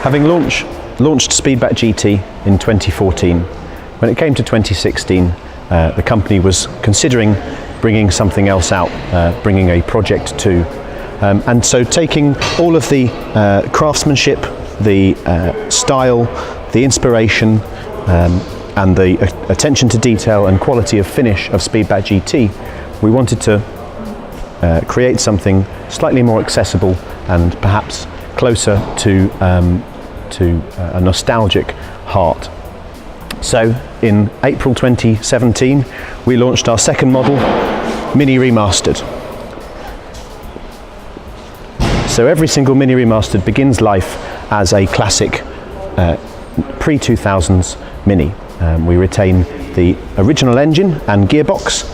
Having launched Speedback GT in 2014, when it came to 2016, the company was considering bringing something else out, bringing a Project 2. And so taking all of the craftsmanship, the style, the inspiration, and the attention to detail and quality of finish of Speedback GT, we wanted to create something slightly more accessible and perhaps closer to a nostalgic heart. So in April 2017, we launched our second model, Mini Remastered. So every single Mini Remastered begins life as a classic pre-2000s Mini. We retain the original engine and gearbox,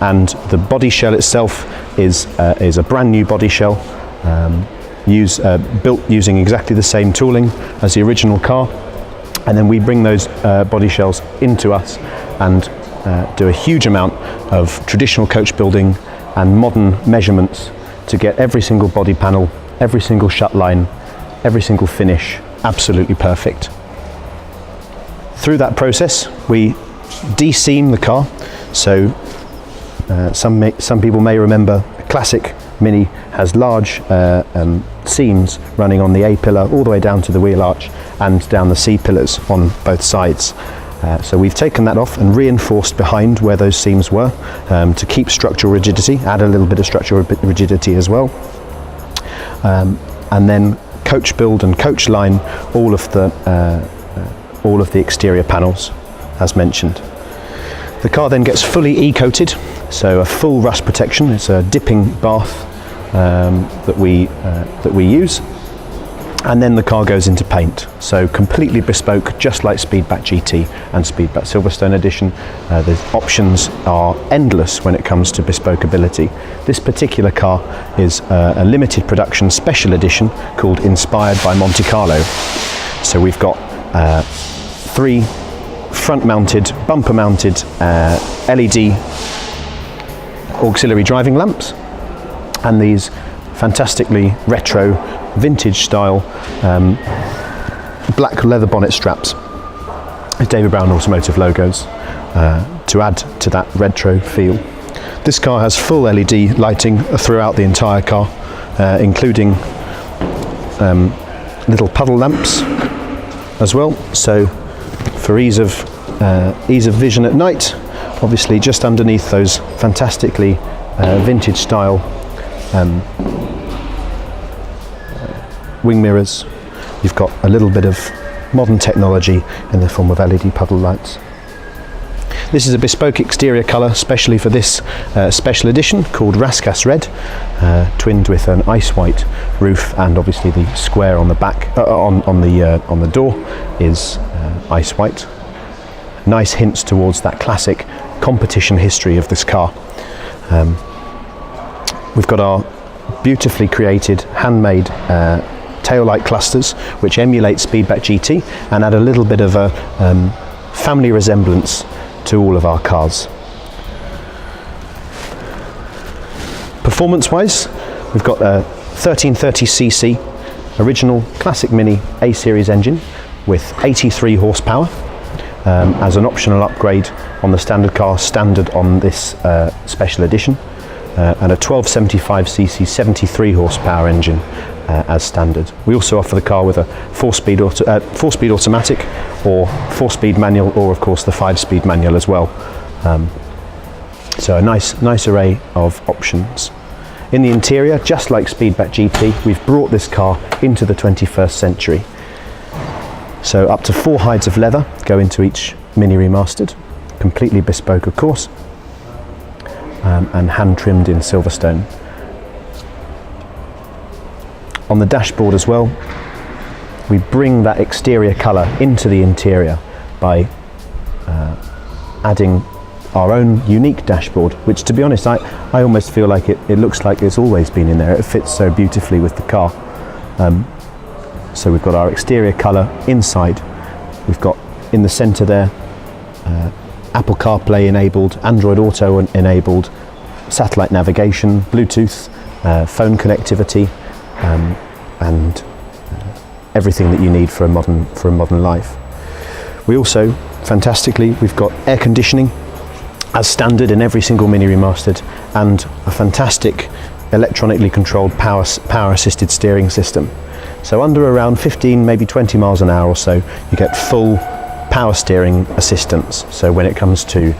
and the body shell itself is a brand new body shell, built using exactly the same tooling as the original car. And then we bring those body shells into us and do a huge amount of traditional coach building and modern measurements to get every single body panel, every single shut line, every single finish absolutely perfect. Through that process, we de-seam the car. So some people may remember a classic Mini has large seams running on the A-pillar all the way down to the wheel arch and down the C-pillars on both sides. So we've taken that off and reinforced behind where those seams were to keep structural rigidity, add a little bit of structural rigidity as well. And then coach build and coach line all of the exterior panels as mentioned. The car then gets fully e-coated, so a full rust protection. It's a dipping bath that we use, and then the car goes into paint. So completely bespoke, just like Speedback GT and Speedback Silverstone Edition. The options are endless when it comes to bespoke ability. This particular car is a limited production special edition called Inspired by Monte Carlo. So we've got 3 front-mounted, bumper-mounted LED auxiliary driving lamps, and these fantastically retro, vintage-style black leather bonnet straps with David Brown Automotive logos to add to that retro feel. This car has full LED lighting throughout the entire car, including little puddle lamps as well. So for ease of vision at night, obviously just underneath those fantastically vintage style wing mirrors, you've got a little bit of modern technology in the form of LED puddle lights. This is a bespoke exterior colour, especially for this special edition called Raskas Red, twinned with an ice white roof, and obviously the square on the back on the door is ice white. Nice hints towards that classic competition history of this car. We've got our beautifully created handmade tail light clusters which emulate Speedback GT and add a little bit of a family resemblance to all of our cars. Performance wise, we've got a 1330cc original classic Mini A-series engine with 83 horsepower as an optional upgrade on the standard car, standard on this special edition, and a 1275cc 73 horsepower engine as standard. We also offer the car with a 4-speed automatic or 4-speed manual, or of course the 5-speed manual as well. So a nice array of options. In the interior, just like Speedback GT, we've brought this car into the 21st century. So up to 4 hides of leather go into each Mini Remastered, completely bespoke of course, and hand trimmed in Silverstone. On the dashboard as well, we bring that exterior colour into the interior by adding our own unique dashboard, which to be honest I almost feel like it looks like it's always been in there. It fits so beautifully with the car. So we've got our exterior colour inside. We've got in the centre there Apple CarPlay enabled, Android Auto enabled, satellite navigation, Bluetooth, phone connectivity, and everything that you need for a modern life. We also, fantastically, we've got air conditioning as standard in every single Mini Remastered, and a fantastic electronically controlled power assisted steering system. So under around 15, maybe 20 miles an hour or so, you get full power steering assistance. So when it comes to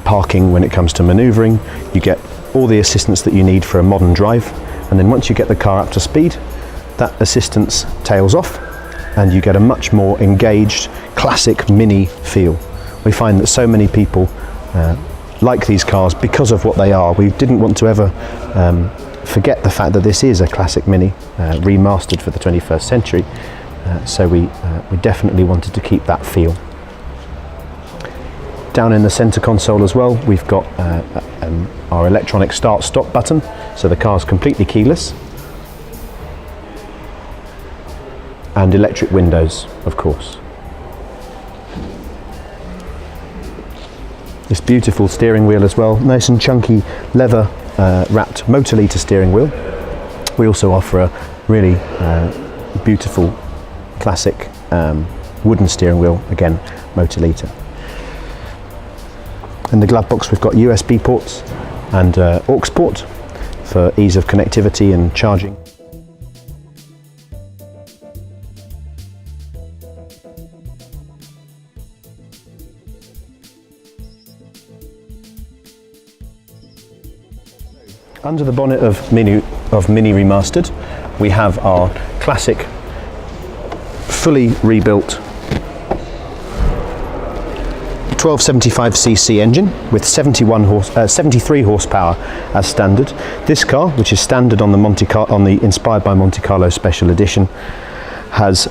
parking, when it comes to manoeuvring, you get all the assistance that you need for a modern drive. And then once you get the car up to speed, that assistance tails off and you get a much more engaged, classic Mini feel. We find that so many people like these cars because of what they are. We didn't want to ever forget the fact that this is a classic Mini, remastered for the 21st century. So we definitely wanted to keep that feel. Down in the centre console as well, we've got our electronic start-stop button, so the car's completely keyless. And electric windows, of course. This beautiful steering wheel as well, nice and chunky leather wrapped motor liter steering wheel. We also offer a really beautiful classic wooden steering wheel, again motor liter. In the glove box we've got USB ports and aux port for ease of connectivity and charging. Under the bonnet of Mini Remastered, we have our classic, fully rebuilt 1275cc engine with 73 horsepower as standard. This car, which is standard on the Inspired by Monte Carlo Special Edition, has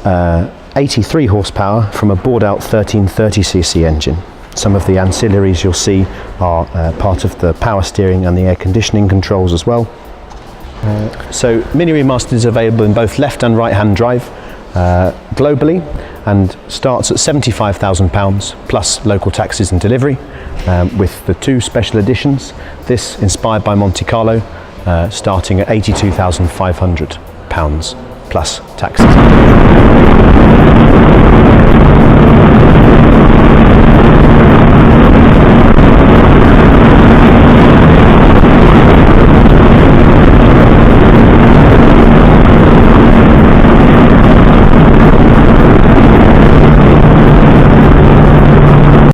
83 horsepower from a bored out 1330cc engine. Some of the ancillaries you'll see are part of the power steering and the air conditioning controls as well. So Mini Remastered is available in both left and right hand drive globally, and starts at £75,000 plus local taxes and delivery, with the two special editions, this Inspired by Monte Carlo starting at £82,500 plus taxes.